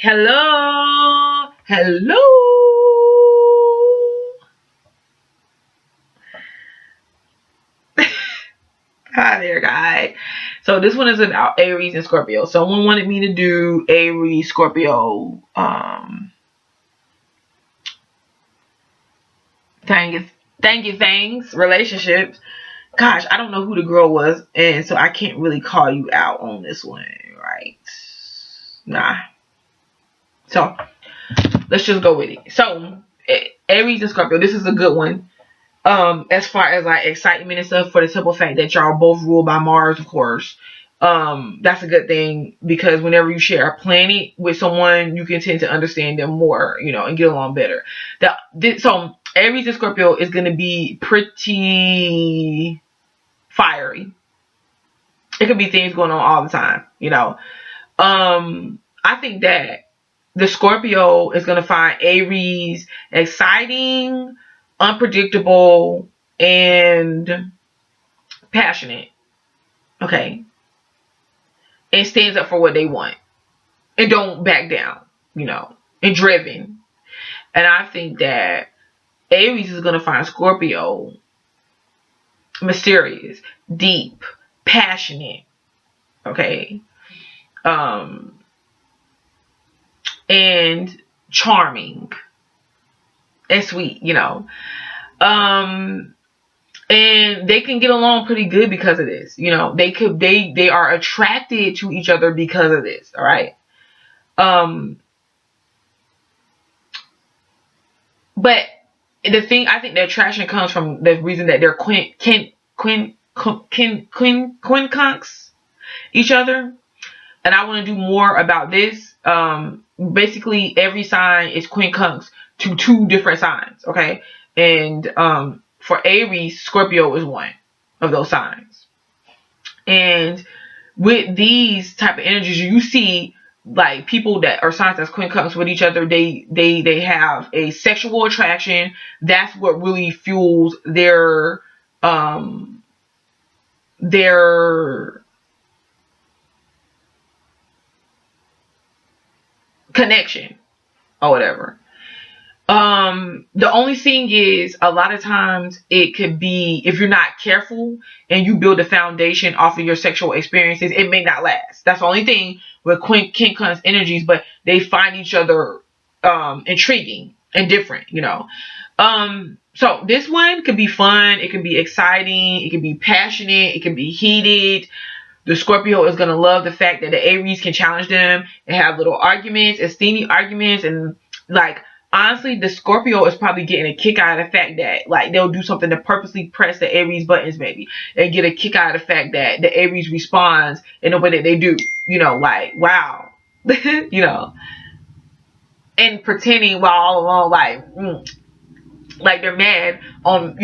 Hello. Hello. Hi there, guys. So this one is about Aries and Scorpio. Someone wanted me to do Aries, Scorpio, thing, things, relationships. Gosh, I don't know who the girl was, and so I can't really call you out on this one, right? Nah. So let's just go with it. So Aries and Scorpio, this is a good one. As far as like excitement and stuff, for the simple fact that y'all both ruled by Mars, of course. That's a good thing, because whenever you share a planet with someone, you can tend to understand them more, and get along better. So Aries and Scorpio is going to be pretty fiery. It could be things going on all the time. I think that the Scorpio is going to find Aries exciting, unpredictable, and passionate. Okay. And stands up for what they want. And don't back down, and driven. And I think that Aries is going to find Scorpio mysterious, deep, passionate. Okay. And charming and sweet. And they can get along pretty good because of this. They are attracted to each other because of this. All right. But the thing, I think the attraction comes from the reason that they're Quincunx each other. And I want to do more about this. Basically, every sign is Quincunx to two different signs. Okay. And for Aries, Scorpio is one of those signs. And with these type of energies, you see like people that are signs that's quincunx with each other, they have a sexual attraction. That's what really fuels their connection or whatever. The only thing is, a lot of times it could be, if you're not careful and you build a foundation off of your sexual experiences, it may not last. That's the only thing with Quincunx energies, but they find each other intriguing and different. So this one could be fun, it could be exciting, it could be passionate, it can be heated. The Scorpio is gonna love the fact that the Aries can challenge them and have little arguments, esteeming arguments, and like, honestly, the Scorpio is probably getting a kick out of the fact that like they'll do something to purposely press the Aries buttons, maybe, and get a kick out of the fact that the Aries responds in the way that they do. Like, wow. you know, and pretending while all along like they're mad on,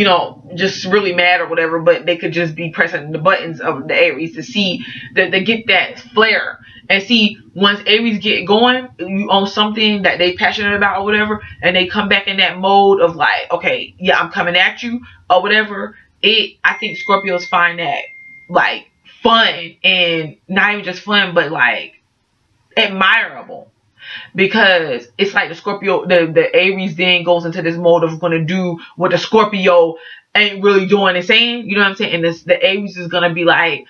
just really mad or whatever, but they could just be pressing the buttons of the Aries to see that they get that flair. And see, once Aries get going on something that they passionate about or whatever, and they come back in that mode of like, okay, yeah, I'm coming at you or whatever, I think Scorpios find that like fun, and not even just fun, but like admirable. Because it's like the Scorpio, the Aries then goes into this mode of going to do what the Scorpio ain't really doing and saying. You know what I'm saying? And the Aries is going to be like,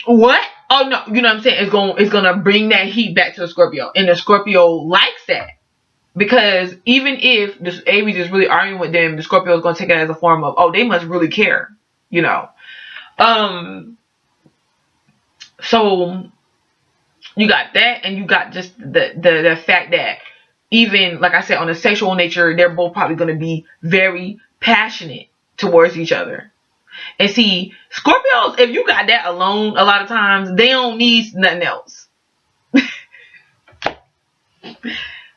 what? Oh no, you know what I'm saying? It's gonna bring that heat back to the Scorpio, and the Scorpio likes that, because even if the Aries is really arguing with them, the Scorpio is gonna take it as a form of, oh, they must really care. you know. So you got that, and you got just the fact that, even like I said, on a sexual nature, they're both probably going to be very passionate towards each other. And see, Scorpios, if you got that alone, a lot of times they don't need nothing else.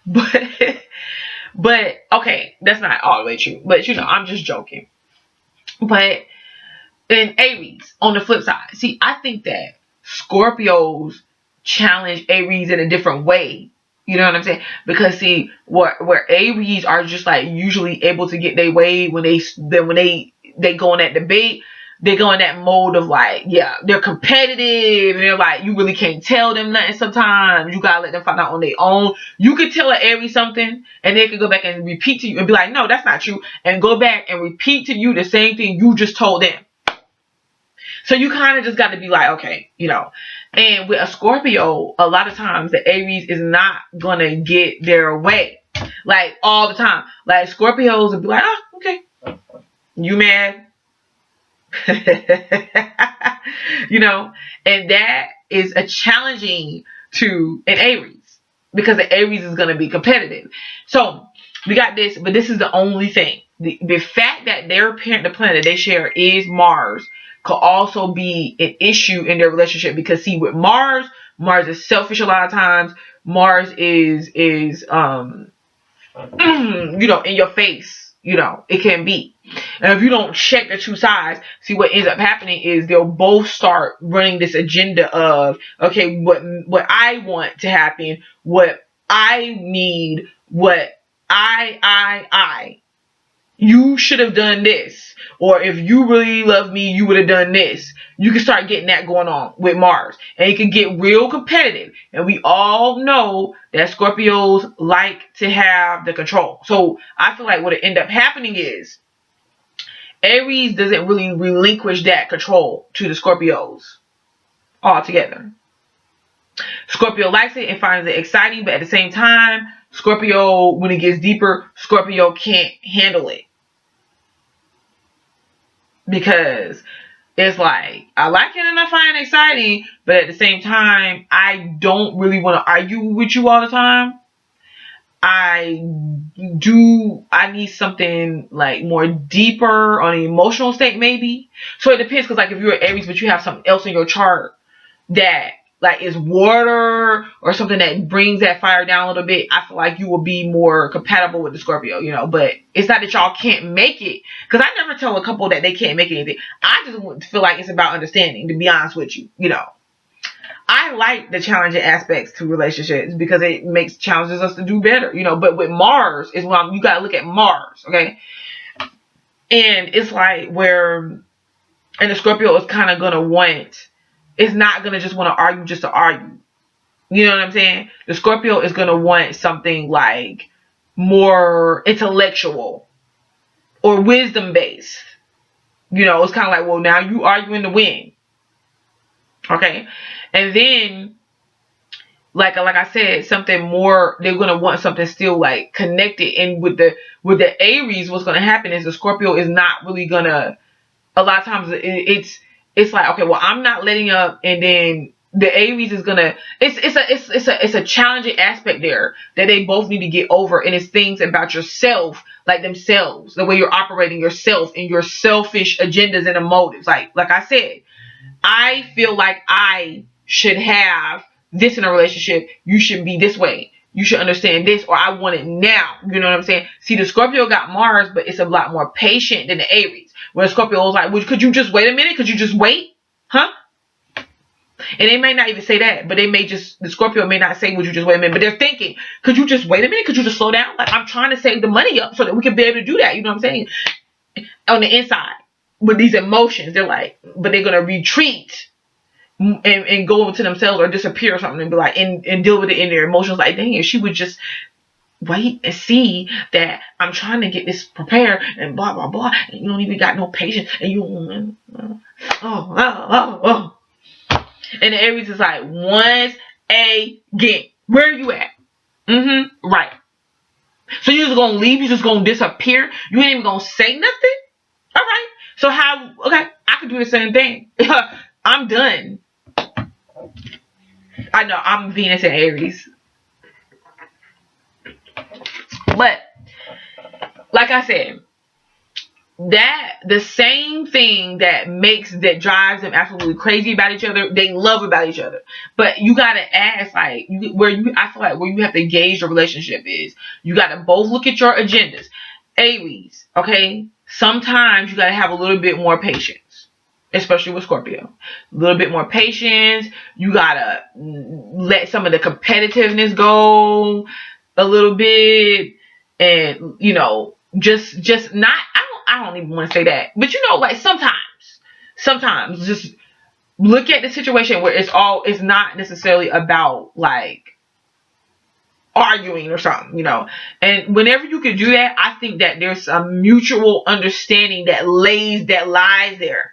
but but okay, that's not all the way true. But I'm just joking. But in Aries, on the flip side, see, I think that Scorpios challenge Aries in a different way. You know what I'm saying? Because see, where Aries are just like usually able to get their way when they go in that debate, they go in that mode of like, yeah, they're competitive and they're like, you really can't tell them nothing sometimes. You gotta let them find out on their own. You could tell an Aries something and they could go back and repeat to you and be like, no, that's not true. And go back and repeat to you the same thing you just told them. So you kind of just got to be like, okay, you know. And with a Scorpio, a lot of times the Aries is not going to get their way. Like all the time. Like Scorpios will be like, oh, okay. You mad? You know, and that is a challenging to an Aries because the Aries is going to be competitive. So we got this, but this is the only thing. The fact that their parent, the planet that they share is Mars, could also be an issue in their relationship because see, with Mars is selfish a lot of times. Mars is you know, in your face, you know, it can be. And if you don't check the two sides, see what ends up happening is they'll both start running this agenda of, okay, what I want to happen, what I need, what I. You should have done this. Or if you really love me, you would have done this. You can start getting that going on with Mars. And it can get real competitive. And we all know that Scorpios like to have the control. So I feel like what it end up happening is Aries doesn't really relinquish that control to the Scorpios altogether. Scorpio likes it and finds it exciting, but at the same time, Scorpio, when it gets deeper, Scorpio can't handle it. Because it's like, I like it and I find it exciting, but at the same time, I don't really want to argue with you all the time. I need something like more deeper on an emotional state maybe. So it depends, because like if you're an Aries but you have something else in your chart that like is water or something that brings that fire down a little bit, I feel like you will be more compatible with the Scorpio, you know. But it's not that y'all can't make it, because I never tell a couple that they can't make anything. I just feel like it's about understanding, to be honest with you, you know. I like the challenging aspects to relationships because it makes challenges us to do better, you know. But with Mars is when you gotta look at Mars, okay? And it's like where, and the Scorpio is kind of gonna want, it's not gonna just want to argue just to argue. You know what I'm saying? The Scorpio is gonna want something like more intellectual or wisdom based. You know, it's kind of like, well, now you arguing to win, okay? And then like I said, something more, they're gonna want something still like connected. And with the Aries, what's gonna happen is the Scorpio is not really gonna, a lot of times it's like, okay, well, I'm not letting up, and then the Aries is gonna, it's a challenging aspect there that they both need to get over. And it's things about yourself, like themselves, the way you're operating yourself and your selfish agendas and motives. Like I said, I feel like I should have this in a relationship. You should be this way. You should understand this, or I want it now. You know what I'm saying? See, the Scorpio got Mars, but it's a lot more patient than the Aries. Where the Scorpio is like, well, could you just wait a minute? Could you just wait? Huh? And they may not even say that, but they may just, the Scorpio may not say, would you just wait a minute? But they're thinking, could you just wait a minute? Could you just slow down? Like, I'm trying to save the money up so that we can be able to do that. You know what I'm saying? On the inside, with these emotions, they're like, but they're going to retreat and go over to themselves or disappear or something and be like, and deal with it in their emotions. Like, dang, if she would just wait and see that I'm trying to get this prepared and blah, blah, blah. And you don't even got no patience. And you, oh. And the Aries is like, once again, where are you at? Right. So you just gonna leave? You just gonna disappear? You ain't even gonna say nothing? All right. So how? Okay, I could do the same thing. I'm done. I know I'm Venus and Aries, but like I said, that the same thing that drives them absolutely crazy about each other, they love about each other. But you gotta ask, like, I feel like where you have to gauge the relationship is, you gotta both look at your agendas. Aries, okay, sometimes you gotta have a little bit more patience, especially with Scorpio. A little bit more patience. You gotta let some of the competitiveness go a little bit, and you know, just not. I don't even want to say that, but you know, like sometimes Sometimes just look at the situation where it's not necessarily about like arguing or something, and whenever you can do that, I think that there's a mutual understanding that lies there,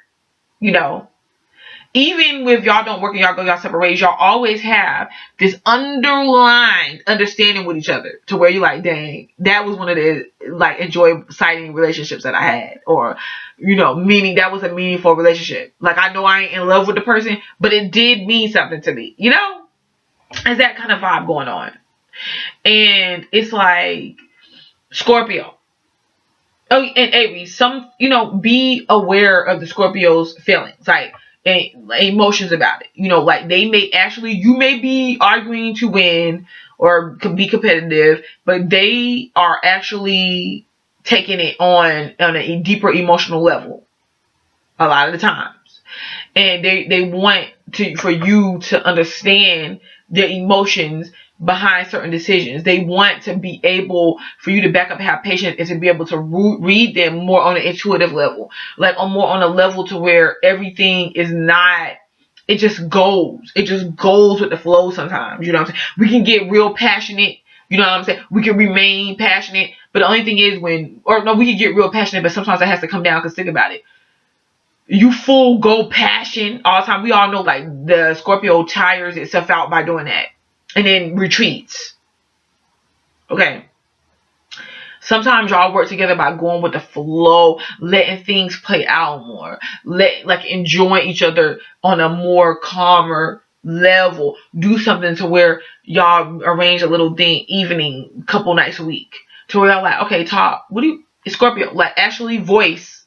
even if y'all don't work and y'all go y'all separate ways, y'all always have this underlying understanding with each other to where you're like, dang, that was one of the like exciting relationships that I had, or meaning that was a meaningful relationship. Like, I know I ain't in love with the person, but it did mean something to me, Is that kind of vibe going on. And it's like Scorpio. Oh, and Aries, be aware of the Scorpio's feelings, like, and emotions about it. Like, you may be arguing to win or could be competitive, but they are actually taking it on a deeper emotional level a lot of the times. And they want for you to understand their emotions behind certain decisions. They want to be able for you to back up, have patience, and to be able to read them more on an intuitive level, like more on a level to where everything is not. It just goes with the flow. Sometimes, what I'm saying. We can get real passionate. You know what I'm saying? We can remain passionate, but the only thing is we can get real passionate, but sometimes that has to come down. Because think about it. You full go passion all the time. We all know, like, the Scorpio tires itself out by doing that and then retreats. Okay. Sometimes y'all work together by going with the flow, letting things play out more, enjoying each other on a more calmer level. Do something to where y'all arrange a little evening, couple nights a week, to where y'all like, okay, talk. Scorpio, like, actually voice.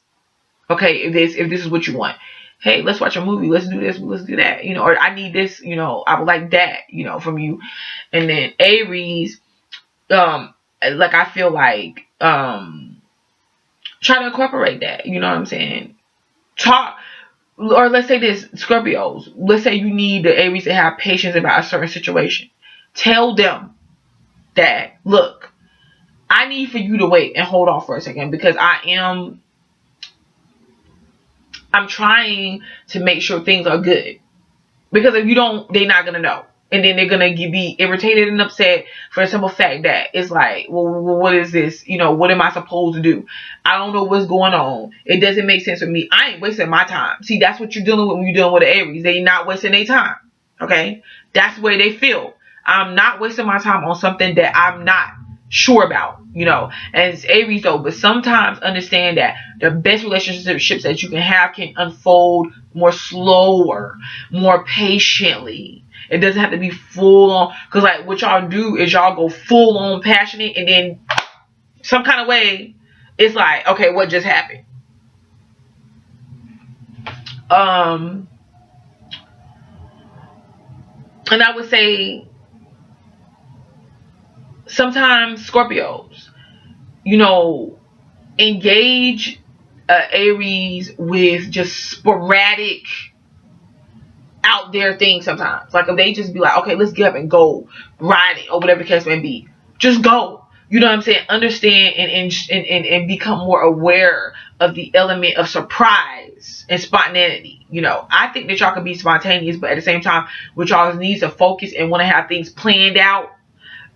Okay, if this is what you want, hey, let's watch a movie, let's do this, let's do that, or I need this, I would like that, from you. And then Aries, like, I feel like, try to incorporate that, you know what I'm saying? Talk, or let's say this, Scorpios, let's say you need the Aries to have patience about a certain situation. Tell them that, look, I need for you to wait and hold off for a second, because I'm trying to make sure things are good. Because if you don't, they're not going to know. And then they're going to be irritated and upset for the simple fact that it's like, well, what is this? What am I supposed to do? I don't know what's going on. It doesn't make sense for me. I ain't wasting my time. See, that's what you're dealing with when you're dealing with the Aries. They're not wasting their time. Okay? That's the way they feel. I'm not wasting my time on something that I'm not sure about, and it's Aries though. But sometimes understand that the best relationships that you can have can unfold more slower, more patiently. It doesn't have to be full on, because like what y'all do is y'all go full on passionate, and then some kind of way it's like, okay, what just happened? And I would say sometimes Scorpios, engage Aries with just sporadic out there things sometimes. Like, if they just be like, okay, let's get up and go riding or whatever the case may be, just go. You know what I'm saying? Understand and become more aware of the element of surprise and spontaneity. I think that y'all can be spontaneous, but at the same time, with y'all needs to focus and want to have things planned out,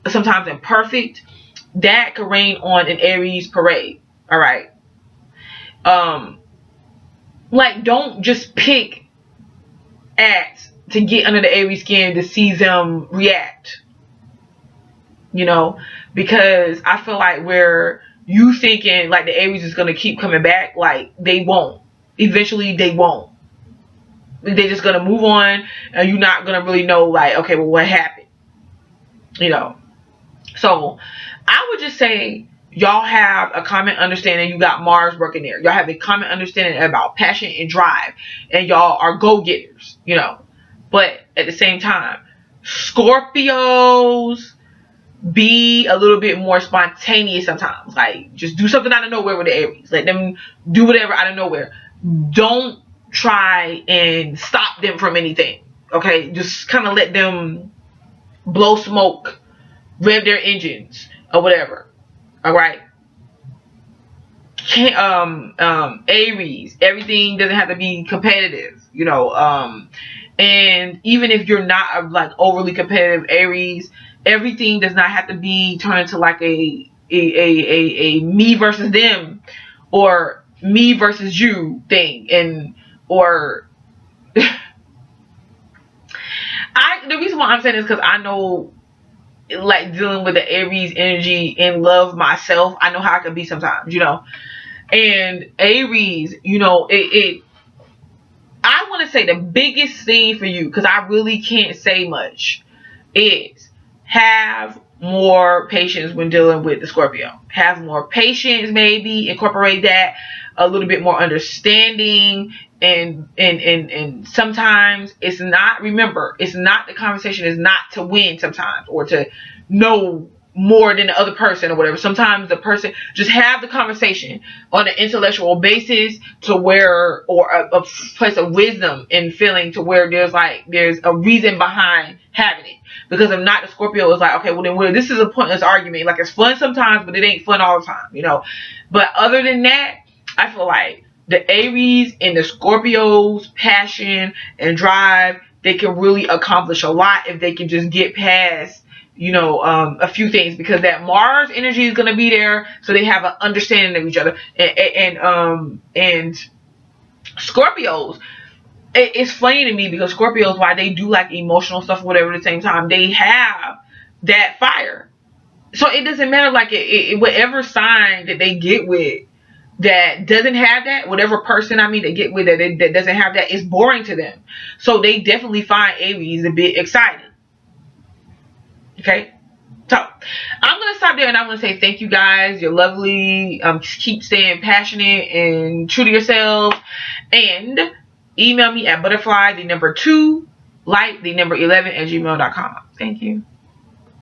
sometimes imperfect, that could rain on an Aries parade. All right. Like, don't just pick acts to get under the Aries skin to see them react. Because I feel like where you thinking like the Aries is gonna keep coming back, like, they won't. Eventually, they won't. They're just gonna move on, and you're not gonna really know, like, okay, well, what happened? So I would just say y'all have a common understanding. You got Mars working there. Y'all have a common understanding about passion and drive, and y'all are go-getters, But at the same time, Scorpios be a little bit more spontaneous sometimes. Like, just do something out of nowhere with the Aries. Let them do whatever out of nowhere. Don't try and stop them from anything. Okay? Just kind of let them blow smoke, rev their engines, or whatever. All right? Aries, everything doesn't have to be competitive, you know. And even if you're not a, like overly competitive Aries, everything does not have to be turned into like a me versus them or me versus you thing. And or the reason why I'm saying this because I know, like, dealing with the Aries energy and love myself, I know how I can be sometimes, you know. And Aries, you know, I want to say the biggest thing for you, because I really can't say much, is have more patience when dealing with the Scorpio. Have more patience, maybe incorporate that, a little bit more understanding, and sometimes it's not, remember, it's not, the conversation is not to win sometimes or to know more than the other person or whatever. Sometimes the person, just have the conversation on an intellectual basis to where, or a place of wisdom and feeling to where there's a reason behind having it. Because if not, the Scorpio is like, okay, well then this is a pointless argument. Like, it's fun sometimes, but it ain't fun all the time, you know. But other than that, I feel like the Aries and the Scorpio's passion and drive, they can really accomplish a lot if they can just get past, you know, a few things, because that Mars energy is going to be there, so they have an understanding of each other. And Scorpios, it's funny to me because Scorpios, why they do like emotional stuff or whatever, at the same time they have that fire. So it doesn't matter, like, whatever sign that they get with that doesn't have that, whatever person, I mean, they get with that doesn't have that, is boring to them. So they definitely find Aries a bit exciting. Okay, so I'm gonna stop there, and I'm gonna say thank you guys. You're lovely. Keep staying passionate and true to yourself. And email me at butterfly the number 2 light the number 11 at gmail.com. Thank you.